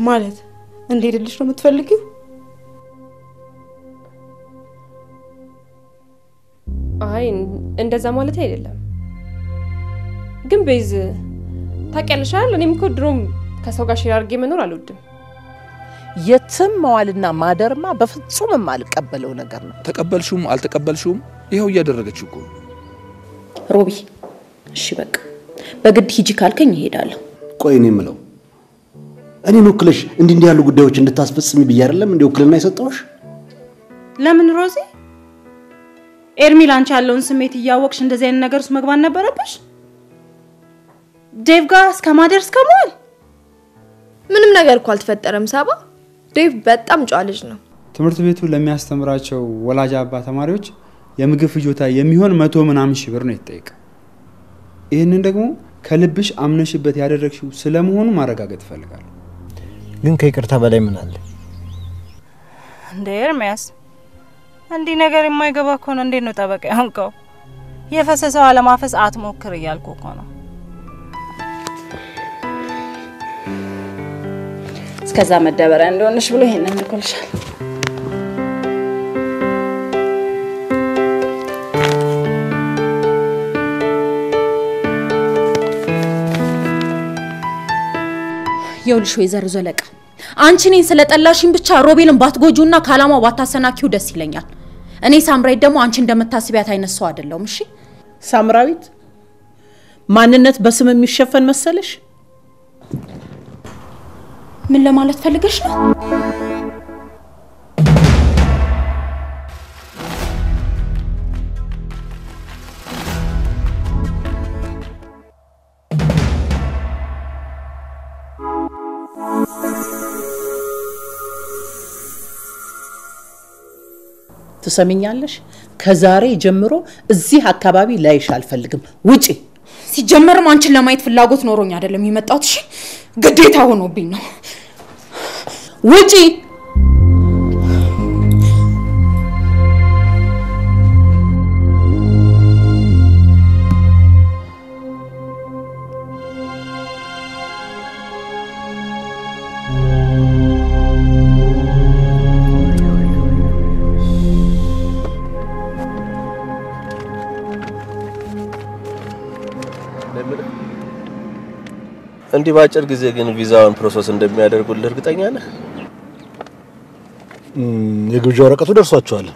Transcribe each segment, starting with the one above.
ማለት እንዴልልሽ ነው የምትፈልጊው? አይ እንደዛ ማለት አይደለም። ግን በይዝ ታውቂያለሽ አይደል? እኔም እኮ ድሮም ከሰው ጋር ሼር አድርጌ መኖር አልወድም። የትም መዋልና ማደርማ በፍጹም የማልቀበለው ነገር ነው። ተቀበልሽውም አልተቀበልሽውም ይሄው እያደረገችው እኮ ሮቢ። እሺ በቃ በግድ ሂጂ ካልከኝ እሄዳለሁ። ቆይ እኔ የምለው እኔን ወክለሽ እንዲህ ያሉ ጉዳዮች እንድታስፈጽሚ ብዬ አይደለም እንዴ ወክልና ይሰጣውሽ? ለምን ሮዚ? ኤርሚ ላንቺ ያለውን ስሜት እያወቅሽ እንደዚህ አይነት ነገር ውስጥ መግባት ነበረብሽ? ዴቭ ጋር እስከማደር እስከመሆን ምንም ነገር እኮ አልተፈጠረም። ሳባ ዴቭ በጣም ጨዋ ልጅ ነው። ትምህርት ቤቱ ለሚያስተምራቸው ወላጅ አባ ተማሪዎች የምግብ ፍጆታ የሚሆን 100 ምናምን ሺህ ብር ነው የተጠየቀ። ይሄንን ደግሞ ከልብሽ አምነሽበት ያደረግሽው ስለመሆኑ ማረጋገጥ ፈልጋለሁ። ግን ከይቅርታ በላይ ምን አለ እንዴ? ኤርሚያስ እንዴ ነገር የማይገባ ከሆነ እንዴ ነው ጠበቃ ያንቀው? የፈሰሰው አለማፈስ አትሞክር እያልኩ እኮ ነው። እስከዛ መደበሪያ እንደሆነሽ ብሎ ይሄንን ልኮልሻል። የውልሽ ወይዘሮ ዘለቃ አንቺ ነኝ ስለጠላሽኝ ብቻ ሮቤልን ባትጎጁና ካላማው ባታሰናኪው ደስ ይለኛል። እኔ ሳምራዊት ደግሞ አንቺ እንደምታስቢያት አይነሳው አይደለም። እሺ ሳምራዊት ማንነት በስም የሚሸፈን መሰለሽ? ምን ለማለት ፈልገሽ ነው? ትሰሚኛለሽ? ከዛሬ ጀምሮ እዚህ አካባቢ ላይሽ አልፈልግም። ውጪ። ሲጀመርም አንቺን ለማየት ፍላጎት ኖሮኝ አይደለም የመጣሁት። እሺ ግዴታ ሆኖብኝ ነው። ውጪ። እንዲህ ባጭር ጊዜ ግን ቪዛውን ፕሮሰስ እንደሚያደርጉልህ እርግጠኛ ነህ? የግብዣ ወረቀቱ ደርሷቸዋል።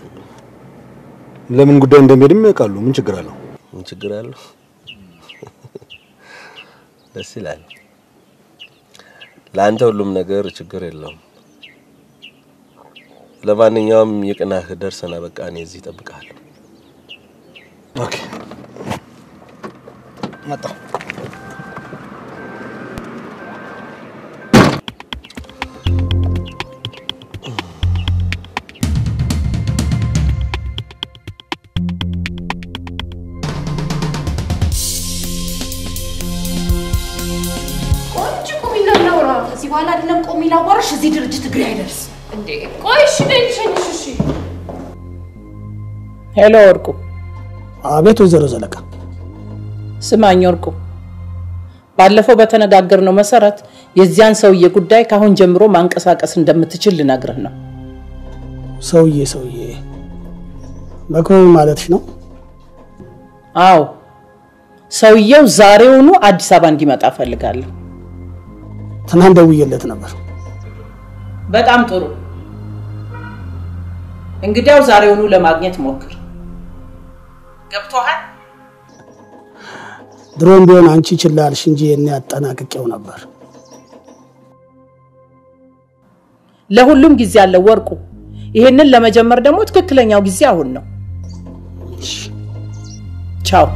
ለምን ጉዳይ እንደሚሄድም ያውቃሉ። ምን ችግር አለው? ምን ችግር አለው? ደስ ይላል። ለአንተ ሁሉም ነገር ችግር የለውም። ለማንኛውም የቀናህ ደርሰና በቃ እኔ እዚህ እጠብቅሃለሁ። ኦኬ መጣ። ከዚህ በኋላ አይደለም ቆሜ ላዋራሽ እዚህ ድርጅት እግሬ አይደርስ እንዴ ቆይ እሺ ነኝ እሺ ሄሎ ወርቁ አቤት ወይዘሮ ዘለቃ ስማኝ ወርቁ ባለፈው በተነጋገርነው መሰረት የዚያን ሰውዬ ጉዳይ ካሁን ጀምሮ ማንቀሳቀስ እንደምትችል ልነግርህ ነው ሰውዬ መክሮ ማለትሽ ነው አዎ ሰውዬው ዛሬውኑ አዲስ አበባ እንዲመጣ ፈልጋለሁ ትናንት ደውዬለት ነበር በጣም ጥሩ እንግዲያው ዛሬውኑ ለማግኘት ሞክር ገብቶሃል ድሮም ቢሆን አንቺ ችላልሽ እንጂ እኔ አጠናቅቄው ነበር ለሁሉም ጊዜ አለ ወርቁ ይሄንን ለመጀመር ደግሞ ትክክለኛው ጊዜ አሁን ነው ቻው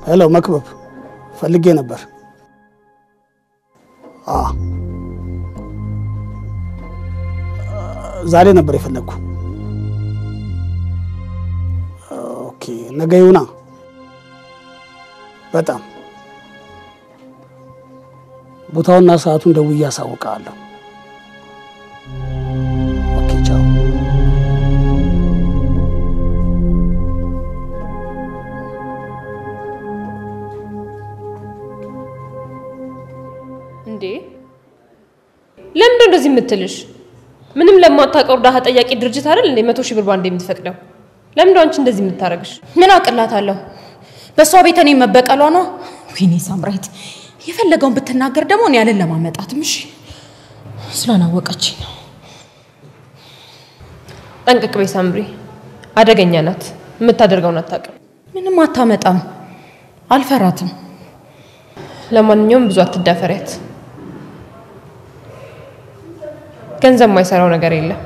ሄሎ መክበብ ፈልጌ ነበር ዛሬ ነበር የፈለኩ ኦኬ ነገ ይሁና በጣም ቦታውና ሰዓቱን ደውዬ አሳውቃለሁ ኦኬ ቻው እንዴ ለምን እንደዚህ የምትልሽ ምንም ለማታቀው ዳሃ ጠያቂ ድርጅት አይደል እንዴ 100 ሺህ ብር ባንዴ የምትፈቅደው ለምን አንቺ እንደዚህ የምታረግሽ ምን አቅላታለሁ በሷ ቤት እኔ መበቀሏ ነው ወይኔ ሳምራይት የፈለገውን ብትናገር ደግሞ እኔ ያለን ለማመጣትም እሺ ስላናወቀች ነው ጠንቅቅ በይ ሳምሪ አደገኛ ናት የምታደርገውን አታውቅም ምንም አታመጣም አልፈራትም ለማንኛውም ብዙ አትዳፈሪያት ገንዘብ ማይሰራው ነገር የለም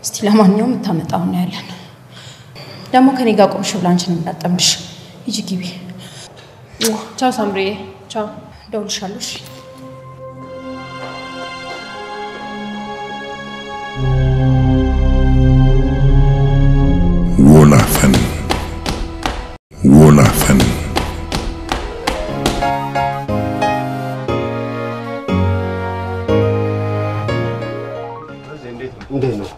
እስቲ ለማንኛውም ታመጣው ነው ያለን ደግሞ ከኔ ጋር ቆምሽ ብላንችን እንዳጠምሽ ሂጂ ግቢ ቻው ሳምሪ ቻው ደውልሻለሁ እሺ Welafen እንዴት ነው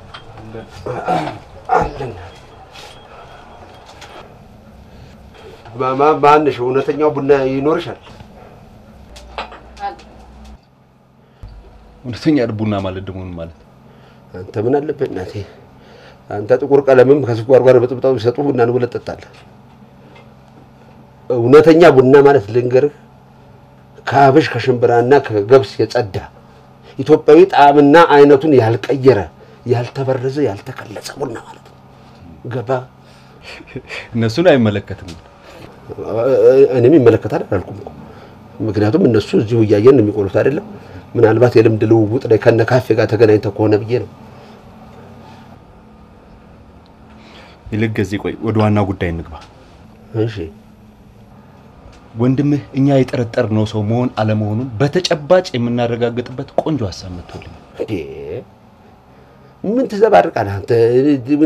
አለን ማንሽ እውነተኛው ቡና ይኖርሻል እውነተኛ ቡና ማለት ደግሞ ምን ማለት አንተ ምን አለበት እናቴ አንተ ጥቁር ቀለምም ከስኳር ጋር በጥብጣው ይሰጡ ቡና ነው ለጠጣለህ እውነተኛ ቡና ማለት ልንገርህ ከአብሽ ከሽምብራና ከገብስ የጸዳ ኢትዮጵያዊ ጣዕምና አይነቱን ያልቀየረ ያልተበረዘ ያልተከለጸ ቡና ማለት ነው ገባ እነሱን አይመለከትም እኔም ይመለከታል አልኩም ምክንያቱም እነሱ እዚሁ ያያየን የሚቆሉት አይደለም ምናልባት የልምድ ልውውጥ ላይ ከነ ካፌ ጋር ተገናኝተው ከሆነ ብዬ ነው ይልገዚ ቆይ ወደ ዋና ጉዳይ እንግባ እሺ ወንድምህ እኛ የጠረጠርነው ሰው መሆን አለመሆኑን በተጨባጭ የምናረጋግጥበት ቆንጆ ሐሳብ መጥቶልኝ ምን ተዘባርቃለህ አንተ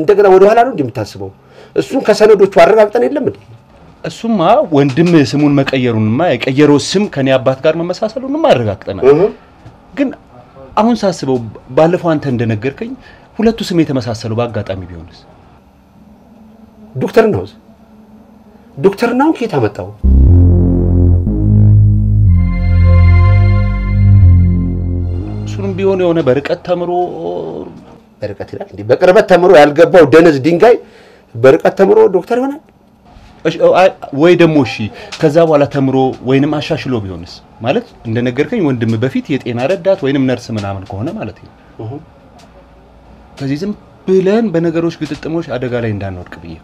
እንደገና ወደ ኋላ ነው እንደምታስበው እሱን ከሰነዶቹ አረጋግጠን የለም እንዴ እሱማ ወንድም ስሙን መቀየሩንማ የቀየረው ስም ከኔ አባት ጋር መመሳሰሉንማ አረጋግጠናል ግን አሁን ሳስበው ባለፈው አንተ እንደነገርከኝ ሁለቱ ስም የተመሳሰሉ በአጋጣሚ ቢሆንስ ዶክተር ነው ከየት አመጣው እሱንም ቢሆን የሆነ በርቀት ተምሮ በርቀት ይላል እንዴ በቅርበት ተምሮ ያልገባው ደነዝ ድንጋይ በርቀት ተምሮ ዶክተር ይሆናል ወይ ደሞ እሺ ከዛ በኋላ ተምሮ ወይንም አሻሽሎ ቢሆንስ ማለት እንደነገርከኝ ወንድም በፊት የጤና ረዳት ወይንም ነርስ ምናምን ከሆነ ማለት ነው ከዚህ ዝም ብለን በነገሮች ግጥጥሞች አደጋ ላይ እንዳንወድቅ ብዬ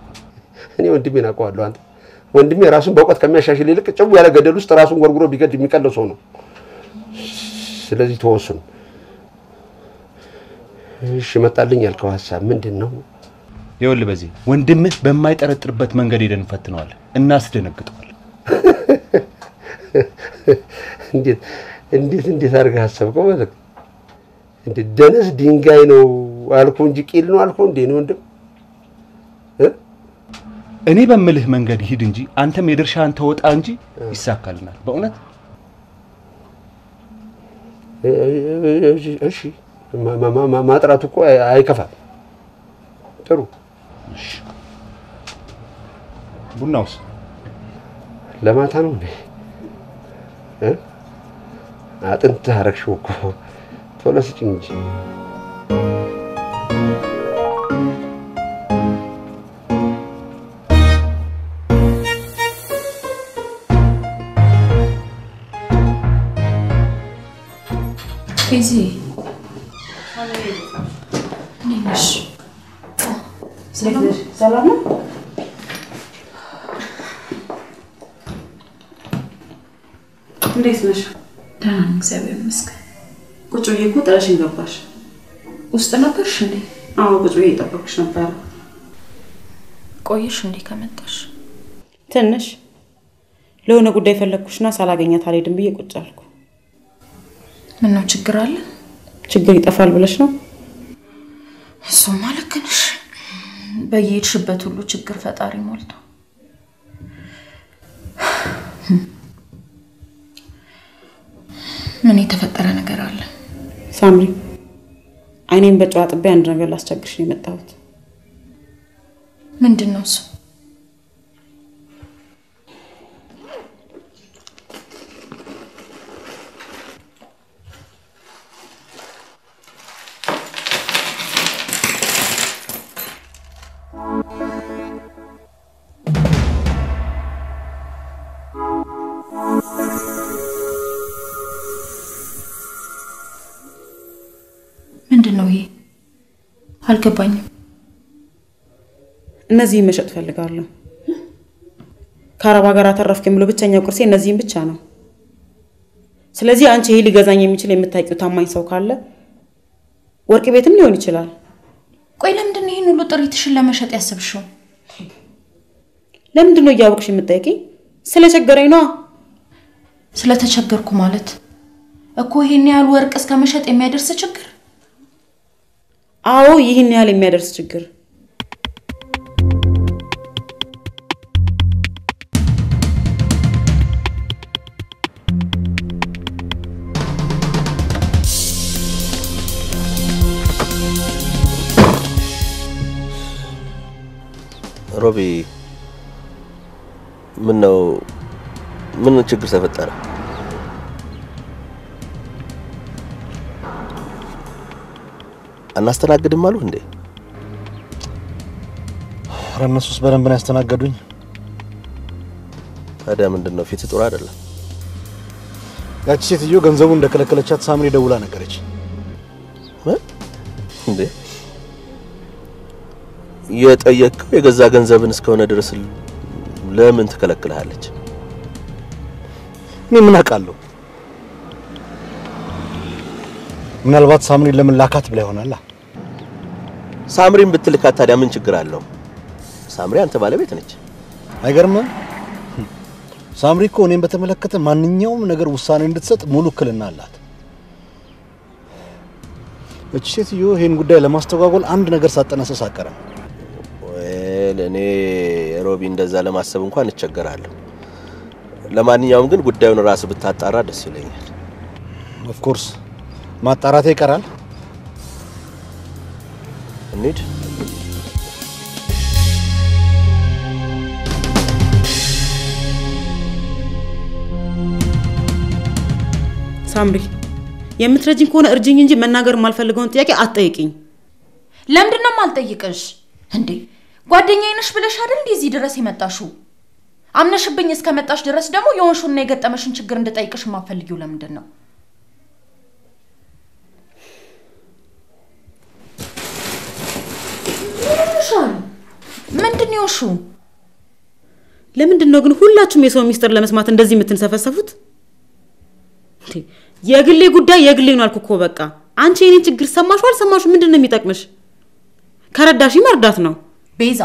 እኔ ወንድሜን አውቀዋለሁ አንተ ወንድሜ ራሱን በእውቀት ከሚያሻሽል ይልቅ ጭው ያለ ገደል ውስጥ ራሱን ጎርጉሮ ቢገድ የሚቀለው ሰው ነው ስለዚህ ተወሰኑ እሺ መጣልኝ ያልከው ሐሳብ ምንድነው ይኸውልህ በዚህ ወንድምህ በማይጠረጥርበት መንገድ ሄደን ፈትነዋል እናስደነግጠዋል እንዴት አድርገህ አሰብከው ማለት እንደ ደነዝ ድንጋይ ነው አልኩ እንጂ ቂል ነው አልኩ እንዴ ነው ወንድም እኔ በመልህ መንገድ ሂድ እንጂ አንተም የድርሻህን ተወጣ እንጂ ይሳካልናል በእውነት እሺ ማጥራቱ እኮ አይከፋም ጥሩ እሺ ቡናውስ ለማታ ነው እንዴ አጥንት አረግሽው እኮ ቶሎ ስጭኝ እንጂ Easy. Neymiş? ሰላም ነው? እንዴት ነሽ? ደህና ነኝ እግዚአብሔር ይመስገን። ቁጭ ብዬ እኮ ጥለሽኝ ገባሽ። ውስጥ ነበርሽ እንዴ? አዎ ቁጭ ብዬ እየጠበቅሽ ነበር። ቆየሽ እንዴ ከመጣሽ? ትንሽ ለሆነ ጉዳይ ፈለግኩሽና ሳላገኛት አልሄድም ብዬ ቁጭ አልኩ። ምነው ችግር አለ? ችግር ይጠፋል ብለሽ ነው? እሱማ ልክ ነሽ። በየሄድሽበት ሁሉ ችግር ፈጣሪ ሞልቶ ምን የተፈጠረ ነገር አለ? ሳምሪ አይኔን በጨዋ ጥቤ አንድ ነገር ላስቸግርሽ ነው የመጣሁት። ምንድነው እሱ? ምንድነው ይሄ? አልገባኝም። እነዚህ መሸጥ ፈልጋለሁ። ከአረብ ሀገር አተረፍከኝ ብሎ ብቸኛው ቁርሴ እነዚህን ብቻ ነው። ስለዚህ አንቺ ይሄ ሊገዛኝ የሚችል የምታውቂው ታማኝ ሰው ካለ ወርቅ ቤትም ሊሆን ይችላል። ቆይ ለምንድን ነው ይሄን ሁሉ ጥሪትሽን ለመሸጥ ያሰብሽው? ለምንድን ነው እያወቅሽ የምትጠይቂኝ? ስለቸገረኝ ነው። ስለተቸገርኩ ማለት እኮ ይሄን ያህል ወርቅ እስከ መሸጥ የሚያደርስ ችግር? አዎ ይሄን ያህል የሚያደርስ ችግር። ሮቢ ምን ችግር ተፈጠረ? አናስተናግድም አሉ እንዴ? እነሱስ በደንብ ነው ያስተናገዱኝ። ታዲያ ምንድነው ፊት ጥሩ አይደለም? ያቺ ሴትዮ ገንዘቡን እንደከለከለቻት ሳምሪ ደውላ ነገረች። እንዴ የጠየቀው የገዛ ገንዘብን እስከሆነ ድረስ ለምን ትከለክልሃለች? እኔ ምን አውቃለሁ? ምናልባት ሳምሪን ለምን ላካት ብላ ይሆናል። ሳምሪን ብትልካት ታዲያ ምን ችግር አለው? ሳምሪ አንተ ባለቤት ነች። አይገርምም? ሳምሪ እኮ እኔን በተመለከተ ማንኛውም ነገር ውሳኔ እንድትሰጥ ሙሉ ክልና አላት። እቺ ሴትዮ ይሄን ጉዳይ ለማስተጓጎል አንድ ነገር ሳጠነሰስ አቀረ። እኔ ሮቢ እንደዛ ለማሰብ እንኳን እቸገራለሁ። ለማንኛውም ግን ጉዳዩን ራስ ብታጣራ ደስ ይለኛል። ኦፍ ኮርስ ማጣራቴ ይቀራል። እንሂድ። ሳምሪ የምትረጂኝ ከሆነ እርጂኝ እንጂ መናገር ማልፈልገውን ጥያቄ አትጠይቂኝ። ለምንድነው ማልጠይቅሽ እንዴ? ጓደኛዬ ነሽ ብለሽ አይደል እዚህ ድረስ የመጣሽው? አምነሽብኝ እስከመጣሽ ድረስ ደግሞ የሆንሽውና የገጠመሽን ችግር እንድጠይቅሽ ማፈልጊው ለምንድን ነው? ምንድነው እሹ? ለምንድን ነው ግን ሁላችሁም የሰው ሚስጥር ለመስማት እንደዚህ የምትንሰፈሰፉት? የግሌ ጉዳይ የግሌ ነው አልኩ እኮ በቃ። አንቺ የኔ ችግር ሰማሽው አልሰማሽው ምንድነው የሚጠቅምሽ? ከረዳሽ መርዳት ነው። ቤዛ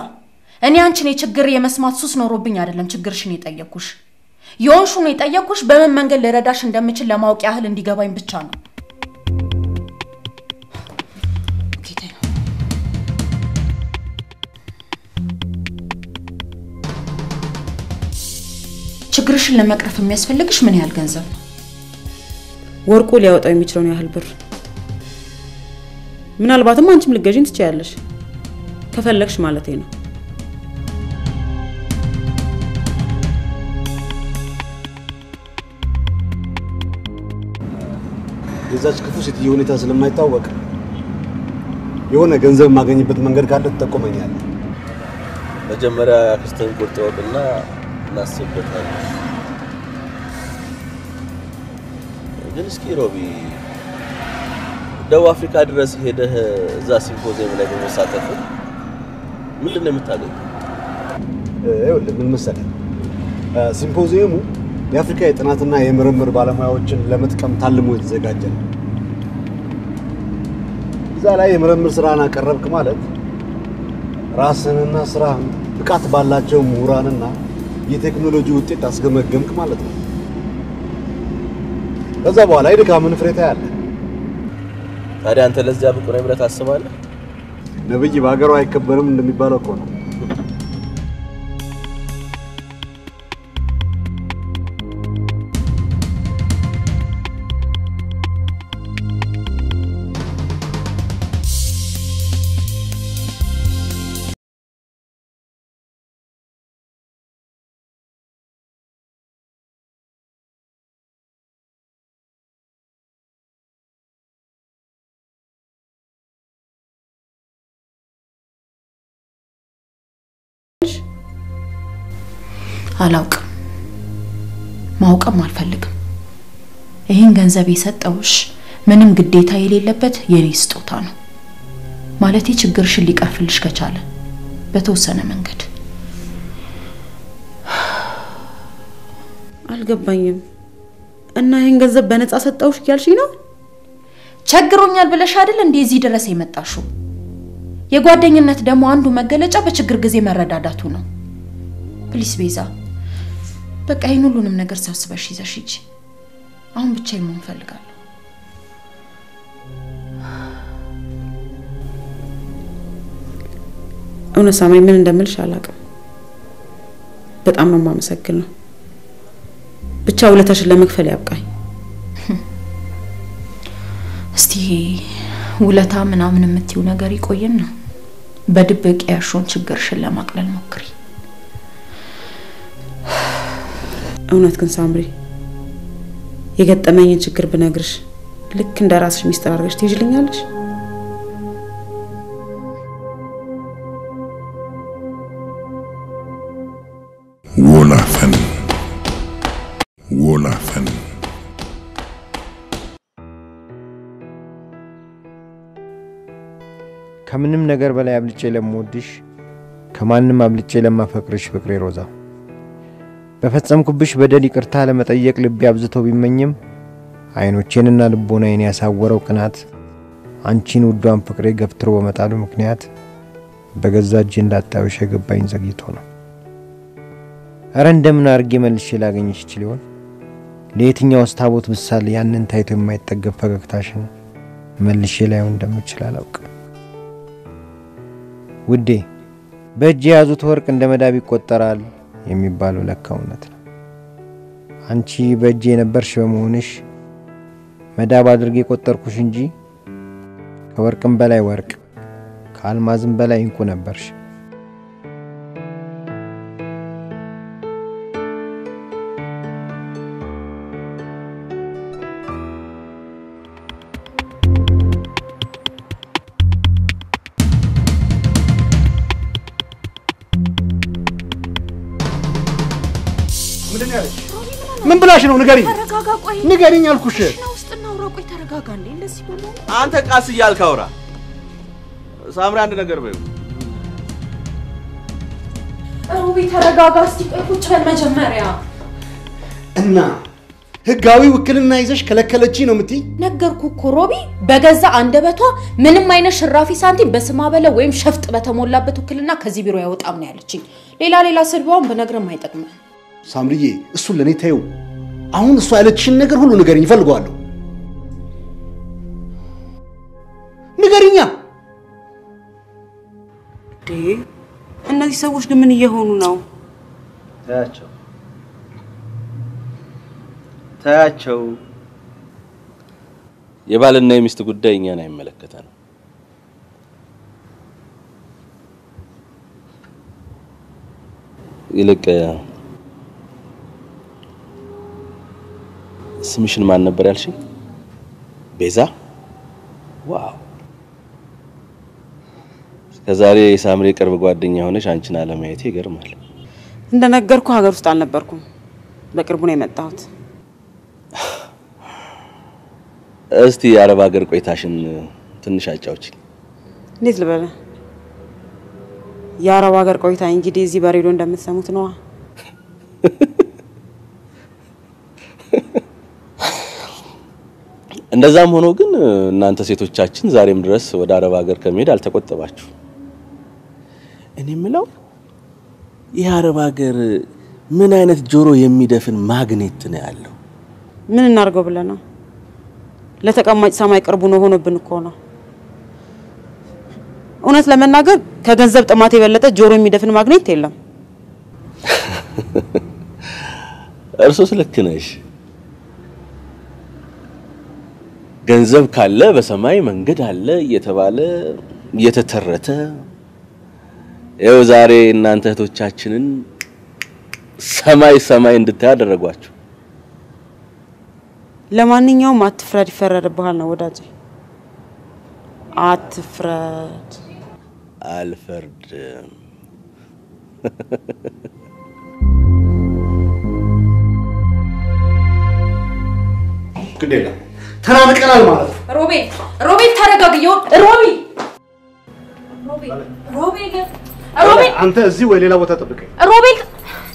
እኔ አንቺን የችግር የመስማት ሱስ ኖሮብኝ አይደለም ችግርሽን የጠየቅኩሽ። የሆንሽውን የጠየቅኩሽ በምን መንገድ ልረዳሽ እንደምችል ለማወቅ ያህል እንዲገባኝ ብቻ ነው። ችግርሽን ለመቅረፍ የሚያስፈልግሽ ምን ያህል ገንዘብ ነው? ወርቁ ሊያወጣው የሚችለው ያህል ብር። ምናልባትም አንቺም ልገዢን ትችያለሽ ከፈለግሽ ማለቴ ነው። የዛች ክፉ ሴትዮ ሁኔታ ስለማይታወቅ የሆነ ገንዘብ ማገኝበት መንገድ ካለ ተጠቆመኛለህ። መጀመሪያ ያክስተን ቁርጥ ወቅና እናስብበታለን። ግን እስኪ ሮቢ ደቡብ አፍሪካ ድረስ ሄደህ እዛ ሲምፖዚየም ላይ በመሳተፍ ምንድነው የምታገኘው? ይኸውልህ ምን መሰለህ ሲምፖዚየሙ የአፍሪካ የጥናትና የምርምር ባለሙያዎችን ለመጥቀም ታልሞ የተዘጋጀ ነው። እዛ ላይ የምርምር ስራን አቀረብክ ማለት ራስንና ስራህን ብቃት ባላቸው ምሁራንና የቴክኖሎጂ ውጤት አስገመገምክ ማለት ነው። ከዛ በኋላ የድካምን ፍሬ ታያለህ። ታዲያ አንተ ለዚያ ብቁ ነህ ብለህ ታስባለህ? ነብይ በአገሩ አይከበርም እንደሚባለው እኮ ነው። አላውቅም ማውቀም አልፈልግም። ይሄን ገንዘብ የሰጠውሽ ምንም ግዴታ የሌለበት የኔ ስጦታ ነው። ማለቴ ችግርሽን ሊቀርፍልሽ ከቻለ በተወሰነ መንገድ። አልገባኝም። እና ይሄን ገንዘብ በነፃ ሰጠውሽ ያልሽኝ ነው? ቸግሮኛል ብለሽ አይደል እንዴ እዚህ ድረስ የመጣሽው? የጓደኝነት ደግሞ አንዱ መገለጫ በችግር ጊዜ መረዳዳቱ ነው። ፕሊስ ቤዛ በቃ ይሄን ሁሉንም ነገር ሳስበሽ ይዘሽ ሂጂ። አሁን ብቻዬን መሆን ፈልጋለሁ። እውነት ሳማኝ ምን እንደምልሽ አላውቅም። በጣም ነው የማመሰግነው። ብቻ ውለታሽን ለመክፈል ያብቃኝ። እስቲ ውለታ ምናምን የምትይው ነገር ይቆይና በድብቅ ያሽውን ችግርሽን ለማቅለል ሞክሪ። እውነት ግን ሳምሪ የገጠመኝን ችግር ብነግርሽ ልክ እንደራስሽ ሚስጥር አድርገሽ ትይዥልኛለሽ? ወላፈን ከምንም ነገር በላይ አብልጬ ለምወድሽ ከማንንም አብልጬ ለማፈቅርሽ ፍቅሬ ሮዛ በፈጸምኩብሽ በደል ይቅርታ ለመጠየቅ ልብ ያብዝቶ ቢመኝም አይኖቼንና ልቦናዬን ያሳወረው ቅናት አንቺን ውዷን ፍቅሬ ገፍትሮ በመጣሉ ምክንያት በገዛ እጄ እንዳጣውሽ የገባኝ ዘግይቶ ነው። አረ እንደምን አርጌ መልሼ ላገኝሽ ይችል ይሆን? ለየትኛው ስታቦት ምሳሌ ያንን ታይቶ የማይጠገብ ፈገግታሽን መልሼ ላይው እንደምችል አላውቅም። ውዴ በእጄ ያዙት ወርቅ እንደ መዳብ ይቆጠራል የሚባለው ለካ እውነት ነው። አንቺ በእጄ ነበርሽ በመሆንሽ መዳብ አድርጌ ቆጠርኩሽ እንጂ ከወርቅም በላይ ወርቅ ከአልማዝም በላይ እንቁ ነበርሽ። ምን ብላሽ ነው ንገሪኝ? ተረጋጋ ቆይ ንገሪኝ አልኩሽ። ውስጥና አውራቆይ ተረጋጋ እንዴ እንደዚህ ብሎ አንተ ቃስ እያልክ አውራ። ሳምሪ አንድ ነገር በይው። ሮቢ ተረጋጋ እስቲ ቆይ ቁጭ በል መጀመሪያ። እና ህጋዊ ውክልና ይዘሽ ከለከለቺ ነው የምትይ? ነገርኩ እኮ ሮቢ በገዛ አንደበቷ ምንም አይነት ሽራፊ ሳንቲም በስማ በለ ወይም ሸፍጥ በተሞላበት ውክልና ከዚህ ቢሮ ያወጣም ነው ያለችኝ። ሌላ ስልባውን በነግረም አይጠቅምም። ሳምሪዬ እሱ ለኔ ታዩ። አሁን እሱ ያለችሽን ነገር ሁሉ ንገሪኝ ፈልጋለሁ። ንገሪኛ። እነዚህ ሰዎች ግን ምን እየሆኑ ነው? ታያቸው። ታያቸው የባልና የሚስት ጉዳይ እኛን አይመለከተንም። ይልቅ ስምሽን ማን ነበር ያልሽኝ? ቤዛ? ዋው! ከዛሬ ሳምሪ ቅርብ ጓደኛ ሆነሽ አንቺን አለማየቴ ይገርማል። እንደነገርኩ ሀገር ውስጥ አልነበርኩም። በቅርቡ ነው የመጣሁት። እስቲ የአረብ ሀገር ቆይታሽን ትንሽ አጫውቺኝ። እንዴት ልበለ? የአረብ ሀገር ቆይታ እንግዲህ እዚህ በሬዲዮ እንደምትሰሙት ነው። እንደዛም ሆኖ ግን እናንተ ሴቶቻችን ዛሬም ድረስ ወደ አረብ ሀገር ከመሄድ አልተቆጠባችሁ። እኔ የምለው የአረብ ሀገር ምን አይነት ጆሮ የሚደፍን ማግኔት ነው ያለው? ምን እናርገው ብለ ነው? ለተቀማጭ ሰማይ ቅርቡ ነው ሆኖብን እኮ ነው። እውነት ለመናገር ከገንዘብ ጥማት የበለጠ ጆሮ የሚደፍን ማግኔት የለም። እርሶስ ልክ ነሽ። ገንዘብ ካለ በሰማይ መንገድ አለ እየተባለ እየተተረተ ይኸው ዛሬ እናንተ እህቶቻችንን ሰማይ እንድታይ አደረጓችሁ። ለማንኛውም አትፍረድ ይፈረድብሃል ነው ወዳጄ። አትፍረድ። አልፈርድም። ግዴላ ተናንቀናል ማለት ነው። ሮቤል ተረጋግየው። ሮቤል አንተ እዚህ ወይ ሌላ ቦታ ጠብቀኝ። ሮቤል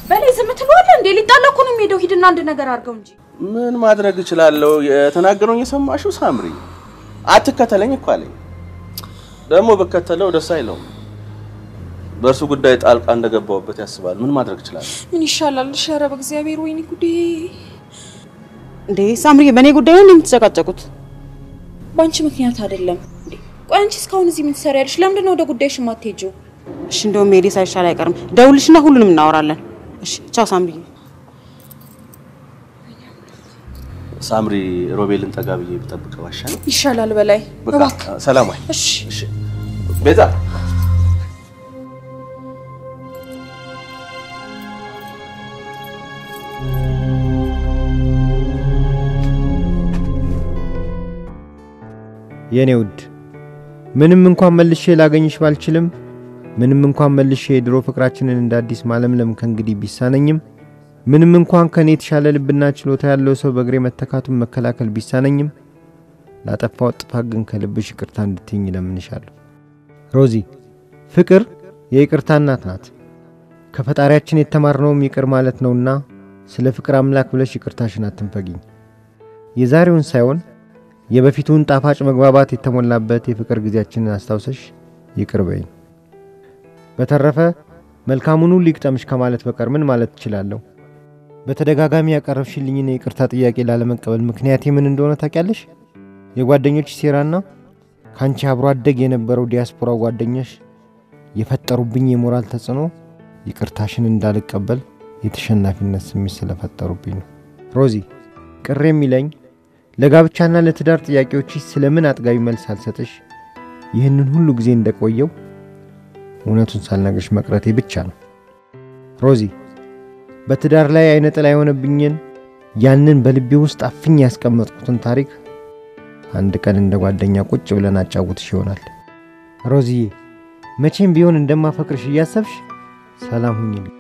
በላይ ዝም ትሏል እንዴ? ሊጣላ እኮ ነው የሚሄደው። ሂድና አንድ ነገር አድርገው እንጂ። ምን ማድረግ እችላለሁ? የተናገረውን የሰማሽው ሳምሪ አትከተለኝ እኮ አለኝ። ደግሞ በከተለው ደስ አይለውም። በእርሱ ጉዳይ ጣልቃ እንደገባውበት ያስባል። ምን ማድረግ እችላለሁ? ምን ይሻላል? ሸረ በእግዚአብሔር ወይኔ ጉዴ! እንዴ ሳምሪ በኔ ጉዳይ ነው የምትጨቃጨቁት? ባንቺ ምክንያት አይደለም እንዴ? ቆይ አንቺ እስካሁን እዚህ ምን ትሰሪያለሽ? ለምንድን ነው ወደ ጉዳይሽ የማትሄጂው? እሺ እንደውም ሜዲ ሳይሻል አይቀርም። ደውልሽና ሁሉንም እናወራለን። እሺ ቻው ሳምሪ። ሳምሪ ሮቤልን ጠጋ ብዬ ብጠብቀው አይሻልም? ይሻላል በላይ። እባክህ ሰላም ወይ። እሺ ቤዛ የኔ ውድ ምንም እንኳን መልሼ ላገኝሽ ባልችልም ምንም እንኳን መልሼ የድሮ ፍቅራችንን እንዳዲስ ማለምለም ከእንግዲህ ቢሳነኝም ምንም እንኳን ከኔ የተሻለ ልብና ችሎታ ያለው ሰው በእግሬ መተካቱን መከላከል ቢሳነኝም ላጠፋው ጥፋት ግን ከልብሽ ይቅርታ እንድትይኝ ለምንሻለሁ። ሮዚ ፍቅር የይቅርታ እናት ናት። ከፈጣሪያችን የተማርነውም ይቅር ማለት ነውና ስለ ፍቅር አምላክ ብለሽ ይቅርታሽን አትንፈጊኝ። የዛሬውን ሳይሆን የበፊቱን ጣፋጭ መግባባት የተሞላበት የፍቅር ጊዜያችንን አስታውሰሽ ይቅር በይኝ። በተረፈ መልካሙን ሁሉ ይቅጠምሽ ከማለት በቀር ምን ማለት እችላለሁ? በተደጋጋሚ ያቀረብሽልኝን የይቅርታ ጥያቄ ላለመቀበል ምክንያቴ ምን እንደሆነ ታውቂያለሽ? የጓደኞች ሴራና ካንቺ አብሮ አደግ የነበረው ዲያስፖራው ጓደኛሽ የፈጠሩብኝ የሞራል ተጽዕኖ ይቅርታሽን እንዳልቀበል የተሸናፊነት ስሜት ስለፈጠሩብኝ ነው። ሮዚ ቅር የሚለኝ ለጋብቻና ለትዳር ጥያቄዎች ስለምን አጥጋቢ መልስ አልሰጥሽ ይህንን ሁሉ ጊዜ እንደቆየው እውነቱን ሳልነግርሽ መቅረቴ ብቻ ነው። ሮዚ በትዳር ላይ አይነ ጥላ የሆነብኝን ያንን በልቤ ውስጥ አፍኝ ያስቀመጥኩትን ታሪክ አንድ ቀን እንደ ጓደኛ ቁጭ ብለን አጫውትሽ ይሆናል። ሮዚዬ መቼም ቢሆን እንደማፈቅርሽ እያሰብሽ ሰላም ሁኚልኝ።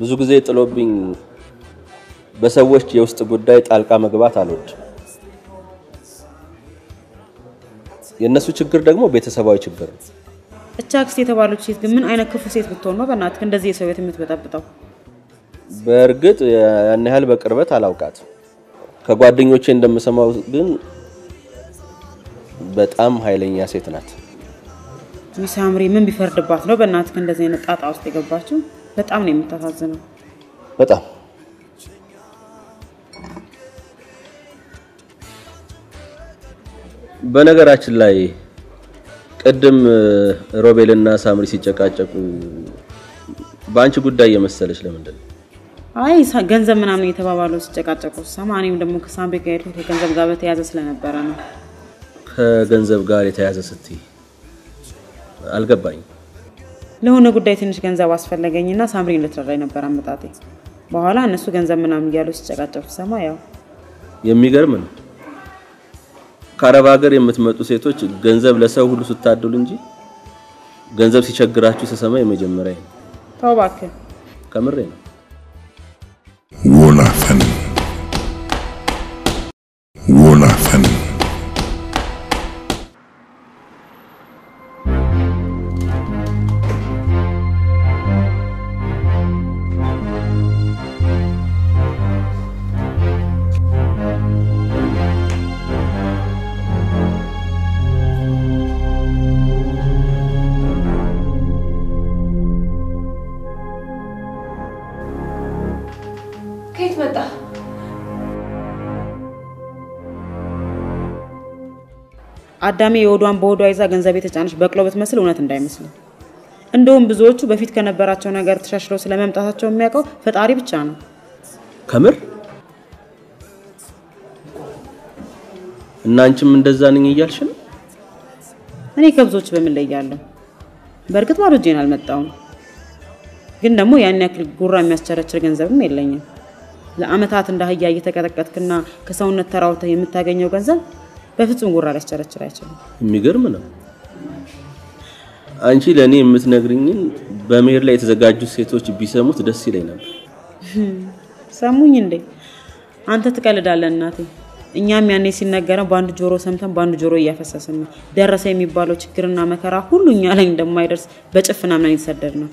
ብዙ ጊዜ ጥሎብኝ በሰዎች የውስጥ ጉዳይ ጣልቃ መግባት አልወድም። የነሱ ችግር ደግሞ ቤተሰባዊ ችግር ነው። እቻክስ የተባለች ሴት ግን ምን አይነት ክፉ ሴት ብትሆን ነው በእናትህ እንደዚህ የሰው ቤት የምትበጠብጠው? በእርግጥ ያን ያህል በቅርበት አላውቃት። ከጓደኞቼ እንደምሰማው ግን በጣም ኃይለኛ ሴት ናት። ሳምሪ ምን ቢፈርድባት ነው በእናትህ እንደዚህ አይነት ጣጣ ውስጥ የገባችው? በጣም ነው የምታሳዝነው። በጣም በነገራችን ላይ ቅድም ሮቤልና ሳምሪ ሲጨቃጨቁ ባንቺ ጉዳይ የመሰለሽ ለምንድን ነው? አይ ገንዘብ ምናምን የተባባለው ሲጨቃጨቁ ሰማኒም ደግሞ ከሳምሪ ጋር የሄዱት ከገንዘብ ጋር በተያያዘ ስለነበረ ነው። ከገንዘብ ጋር የተያያዘ ስትይ አልገባኝ። ለሆነ ጉዳይ ትንሽ ገንዘብ አስፈልገኝና ሳምሪ ልትረዳኝ ነበር አመጣጤ። በኋላ እነሱ ገንዘብ ምናምን ያለው ሲጨቃጨቁ ሰማ ያው የሚገርም ነው። ከአረብ ሀገር የምትመጡ ሴቶች ገንዘብ ለሰው ሁሉ ስታድሉ እንጂ ገንዘብ ሲቸግራችሁ ተሰማ የመጀመሪያ ነው። ተው እባክህ ከምሬ ነው። Welafen. Welafen. ከየት መጣ? አዳሜ የወዷን በወዷ ይዛ ገንዘብ የተጫነች በቅሎ ብትመስል እውነት እንዳይመስል። እንደውም ብዙዎቹ በፊት ከነበራቸው ነገር ተሻሽለው ስለመምጣታቸው የሚያውቀው ፈጣሪ ብቻ ነው። ከምር እናንቺም እንደዛ ነኝ እያልሽ ነው? እኔ ከብዙዎች በምን ላይ ያለው በርግጥ ባዶ እጄን አልመጣሁም። ግን ደግሞ ያን ያክል ጉራ የሚያስቸረችር ገንዘብም የለኝም። ለአመታት እንዳህያ እየተቀጠቀጥክና ከሰውነት ተራውተህ የምታገኘው ገንዘብ በፍጹም ጉራ ሊያስቸረችር አይችልም። የሚገርም ነው። አንቺ ለኔ የምትነግሪኝን በመሄድ ላይ የተዘጋጁ ሴቶች ቢሰሙት ደስ ይለኝ ነበር። ሰሙኝ እንዴ? አንተ ትቀልዳለህ እናቴ። እኛም ያኔ ሲነገረን በአንድ ጆሮ ሰምተን በአንድ ጆሮ እያፈሰስን ነው። ደረሰ የሚባለው ችግርና መከራ ሁሉ እኛ ላይ እንደማይደርስ በጭፍና ምን ይሰደድ ነው።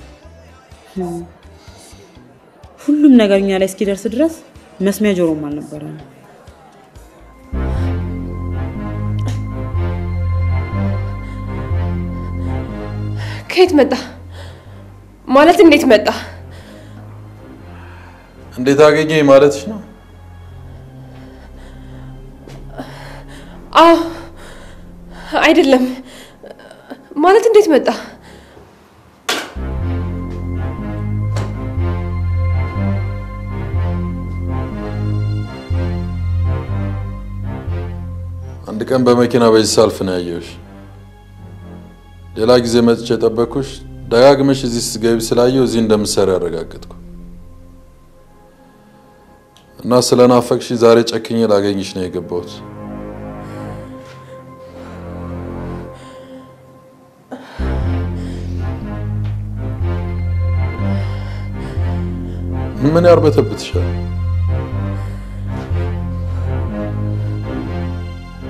ሁሉም ነገር እኛ ላይ እስኪደርስ ድረስ መስሚያ ጆሮም አልነበረም። ከየት መጣ? ማለት እንዴት መጣ? እንዴት አገኘኝ ማለትሽ ነው? አይደለም ማለት እንዴት መጣ? አንድ ቀን በመኪና በዚህ ሳልፍ ነው ያየሁሽ። ሌላ ጊዜ መጥቼ ጠበቅኩሽ። ደጋግመሽ እዚህ ስትገቢ ስላየሁ እዚህ እንደምትሰሪ አረጋግጥኩ እና ስለናፈቅሽ ዛሬ ጨክኜ ላገኝሽ ነው የገባሁት። ምን ያርበተብትሻል?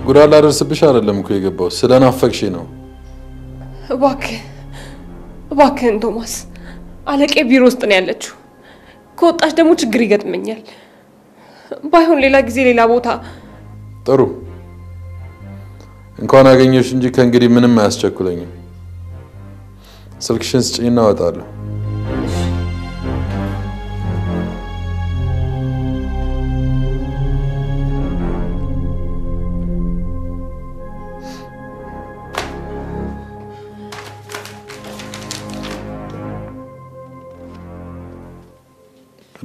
ጉዳት ላደርስብሽ አይደለም እኮ የገባሁት፣ ስለናፈቅሽ ነው። እባክህን ቶማስ፣ አለቄ ቢሮ ውስጥ ነው ያለችው። ከወጣሽ ደግሞ ችግር ይገጥመኛል። ባይሆን ሌላ ጊዜ ሌላ ቦታ። ጥሩ፣ እንኳን አገኘሽ እንጂ ከእንግዲህ ምንም አያስቸኩለኝም። ስልክሽን ስጪኝና እወጣለሁ።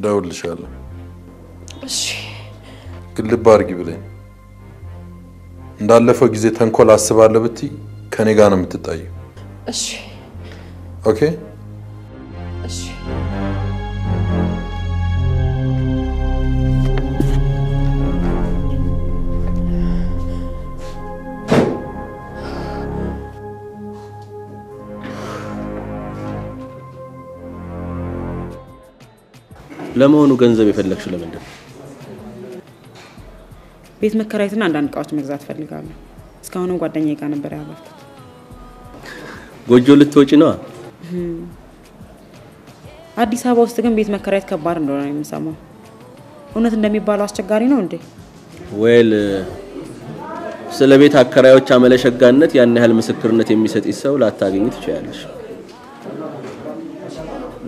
እደውልልሻለሁ። እሺ። ግን ልብ አድርጊ ብለኝ እንዳለፈው ጊዜ ተንኮል አስባለሁ ብትይ ከኔ ጋር ነው የምትጣየው። እሺ። ኦኬ? እሺ። ለመሆኑ ገንዘብ የፈለግሽው ለምንድን ነው? ቤት መከራየትና አንዳንድ እቃዎች መግዛት ፈልጋለሁ። እስካሁንም ጓደኛዬ ጋር ነበር ያለሁት። ጎጆ ልትወጪ ነው? አዲስ አበባ ውስጥ ግን ቤት መከራየት ከባድ እንደሆነ ነው የምሰማው። እውነት እንደሚባለው አስቸጋሪ ነው እንዴ? ወይል ስለ ቤት አከራዮች አመለሸጋነት ያን ያህል ምስክርነት የሚሰጥ ሰው ላታገኝ ትችያለሽ።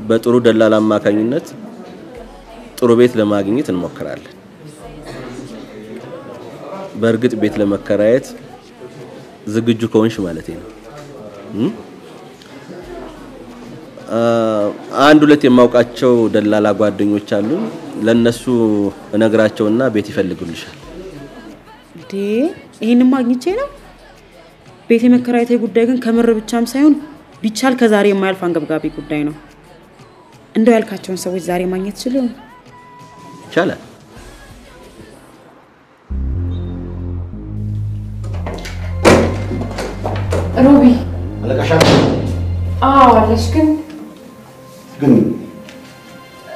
በጥሩ ደላላ አማካኝነት ጥሩ ቤት ለማግኘት እንሞክራለን። በእርግጥ ቤት ለመከራየት ዝግጁ ከሆንሽ ማለት ነው። አንድ ሁለት የማውቃቸው ደላላ ጓደኞች አሉ ለነሱ እነግራቸውና ቤት ይፈልጉልሻል እንዴ ይሄን ማግኝቼ ነው ቤት የመከራየቴ ጉዳይ ግን ከምር ብቻም ሳይሆን ቢቻል ከዛሬ የማያልፍ አንገብጋቢ ጉዳይ ነው እንደው ያልካቸውን ሰዎች ዛሬ ማግኘት ይችላል ይቻላል ሮቢ አለቃሻት አለሽ ግን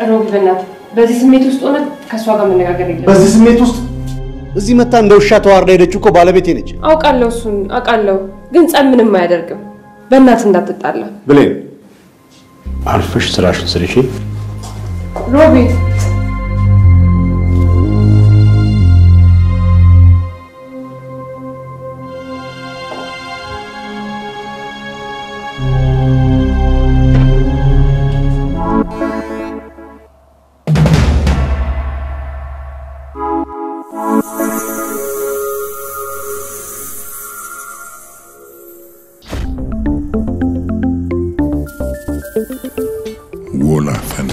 ሮቢ በእናት በዚህ ስሜት ውስጥ ሆነ ከሷ ጋር መነጋገር የለም በዚህ ስሜት ውስጥ እዚህ መታ እንደ ውሻ ተዋርዳ ሄደችው እኮ ባለቤቴ ነች አውቃለሁ እሱን አውቃለሁ ግን ጸብ ምንም አያደርግም በእናት እንዳትጣላ ብሌን አልፈሽ ስራሽን ስሪ እሺ ሮቢ Welafen.